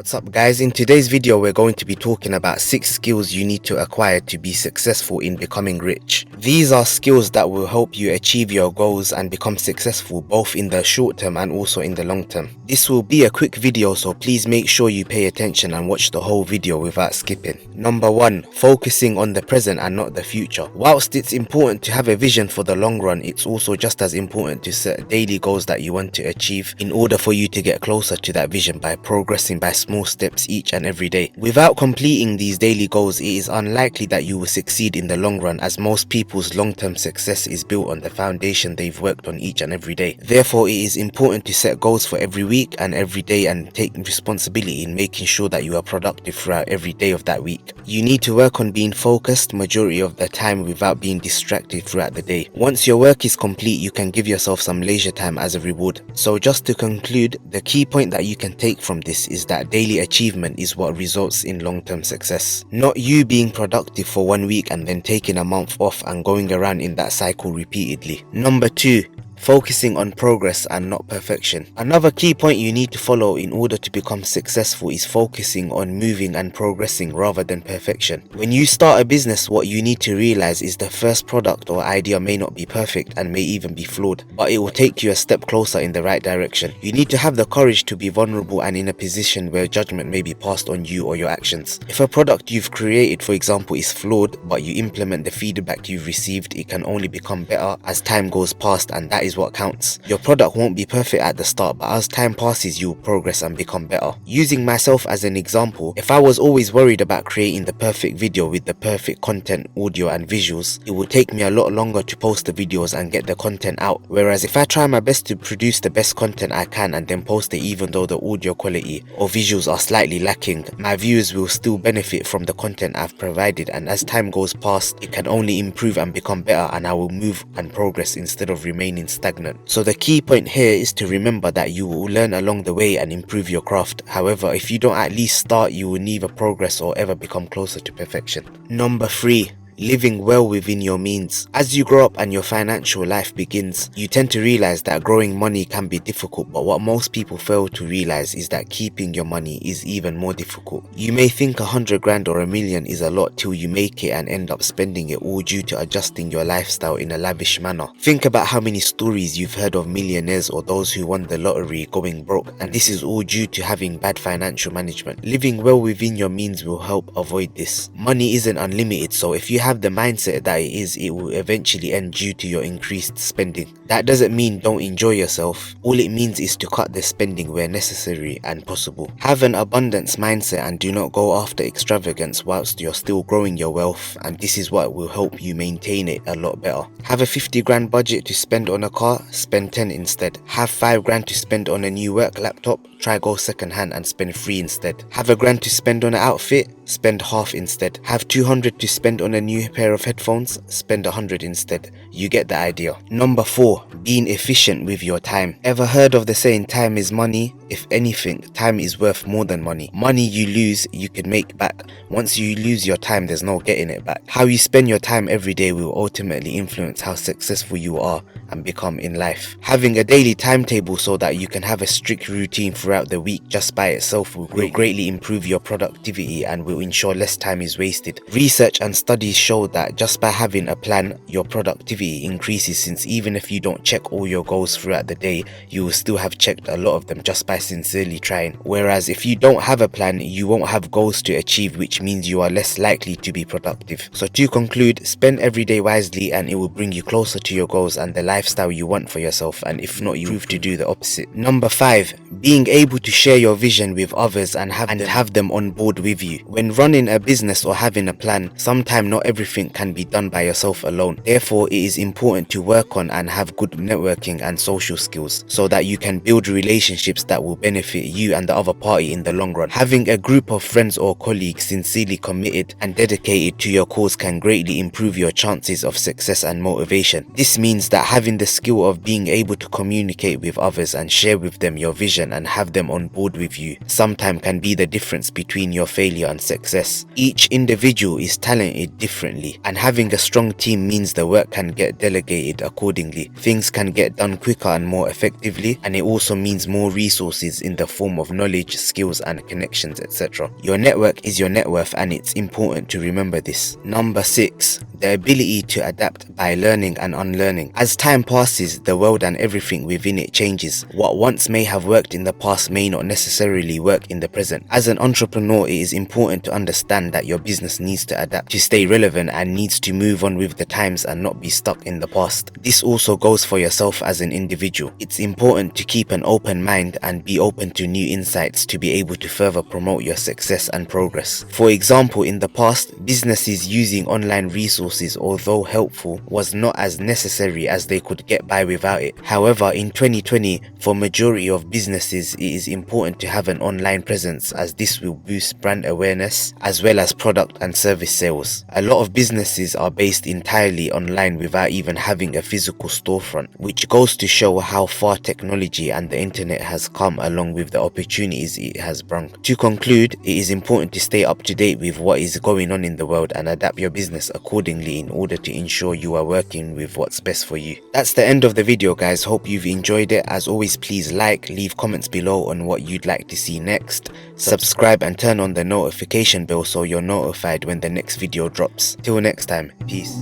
What's up guys, in today's video we're going to be talking about 6 skills you need to acquire to be successful in becoming rich. These are skills that will help you achieve your goals and become successful both in the short term and also in the long term. This will be a quick video, so please make sure you pay attention and watch the whole video without skipping. Number 1. Focusing on the present and not the future. Whilst it's important to have a vision for the long run, it's also just as important to set daily goals that you want to achieve in order for you to get closer to that vision by progressing by small steps each and every day. Without completing these daily goals, it is unlikely that you will succeed in the long run, as most people's long-term success is built on the foundation they've worked on each and every day. Therefore, it is important to set goals for every week and every day and take responsibility in making sure that you are productive throughout every day of that week. You need to work on being focused majority of the time without being distracted throughout the day. Once your work is complete, you can give yourself some leisure time as a reward. So just to conclude, the key point that you can take from this is that daily achievement is what results in long-term success. Not you being productive for 1 week and then taking a month off and going around in that cycle repeatedly. Number 2. Focusing on progress and not perfection. Another key point you need to follow in order to become successful is focusing on moving and progressing rather than perfection. When you start a business, what you need to realize is the first product or idea may not be perfect and may even be flawed, but it will take you a step closer in the right direction. You need to have the courage to be vulnerable and in a position where judgment may be passed on you or your actions. If a product you've created, for example, is flawed, but you implement the feedback you've received, it can only become better as time goes past, and that is what counts. Your product won't be perfect at the start, but as time passes, you will progress and become better. Using myself as an example, if I was always worried about creating the perfect video with the perfect content, audio and visuals, it would take me a lot longer to post the videos and get the content out. Whereas if I try my best to produce the best content I can and then post it even though the audio quality or visuals are slightly lacking, my viewers will still benefit from the content I've provided, and as time goes past, it can only improve and become better, and I will move and progress instead of remaining stagnant. So the key point here is to remember that you will learn along the way and improve your craft. However, if you don't at least start, you will neither progress or ever become closer to perfection. Number 3. Living well within your means. As you grow up and your financial life begins, you tend to realize that growing money can be difficult, but what most people fail to realize is that keeping your money is even more difficult. You may think 100 grand or 1,000,000 is a lot till you make it and end up spending it all due to adjusting your lifestyle in a lavish manner. Think about how many stories you've heard of millionaires or those who won the lottery going broke, and this is all due to having bad financial management. Living well within your means will help avoid this. Money isn't unlimited, so if you have the mindset that it will eventually end due to your increased spending. That doesn't mean don't enjoy yourself. All it means is to cut the spending where necessary and possible. Have an abundance mindset and do not go after extravagance whilst you're still growing your wealth, and this is what will help you maintain it a lot better. Have a 50 grand budget to spend on a car, spend 10 instead. Have 5 grand to spend on a new work laptop, try go second hand and spend 3 instead. Have a grand to spend on an outfit, spend half instead. Have 200 to spend on a new pair of headphones, spend 100 instead. You get the idea. Number 4. Being efficient with your time. Ever heard of the saying time is money? If anything, time is worth more than money. Money you lose, you can make back. Once you lose your time, there's no getting it back. How you spend your time every day will ultimately influence how successful you are and become in life. Having a daily timetable so that you can have a strict routine throughout the week just by itself will greatly improve your productivity and will ensure less time is wasted. Research and studies show that just by having a plan, your productivity increases, since even if you don't check all your goals throughout the day, you will still have checked a lot of them just by sincerely trying. Whereas if you don't have a plan, you won't have goals to achieve, which means you are less likely to be productive. So to conclude, spend every day wisely and it will bring you closer to your goals and the lifestyle you want for yourself, and if not, you prove to do the opposite. Number 5. Being able to share your vision with others and have them on board with you. When running a business or having a plan, sometimes not everything can be done by yourself alone. Therefore, it is important to work on and have good networking and social skills so that you can build relationships that will benefit you and the other party in the long run. Having a group of friends or colleagues sincerely committed and dedicated to your cause can greatly improve your chances of success and motivation. This means that having the skill of being able to communicate with others and share with them your vision and have have them on board with you sometimes can be the difference between your failure and success. Each individual is talented differently, and having a strong team means the work can get delegated accordingly. Things can get done quicker and more effectively, and it also means more resources in the form of knowledge, skills and connections, etc. Your network is your net worth, and it's important to remember this. Number 6. The ability to adapt by learning and unlearning. As time passes, the world and everything within it changes. What once may have worked in the past may not necessarily work in the present. As an entrepreneur, it is important to understand that your business needs to adapt to stay relevant and needs to move on with the times and not be stuck in the past. This also goes for yourself as an individual. It's important to keep an open mind and be open to new insights to be able to further promote your success and progress. For example, in the past, businesses using online resources, although helpful, was not as necessary as they could get by without it. However, in 2020, for majority of businesses, it is important to have an online presence, as this will boost brand awareness as well as product and service sales. A lot of businesses are based entirely online without even having a physical storefront, which goes to show how far technology and the internet has come along with the opportunities it has brought. To conclude, it is important to stay up to date with what is going on in the world and adapt your business accordingly in order to ensure you are working with what's best for you. That's the end of the video, guys. Hope you've enjoyed it. As always, please leave comments below on what you'd like to see next. Subscribe and turn on the notification bell so you're notified when the next video drops. Till next time, peace.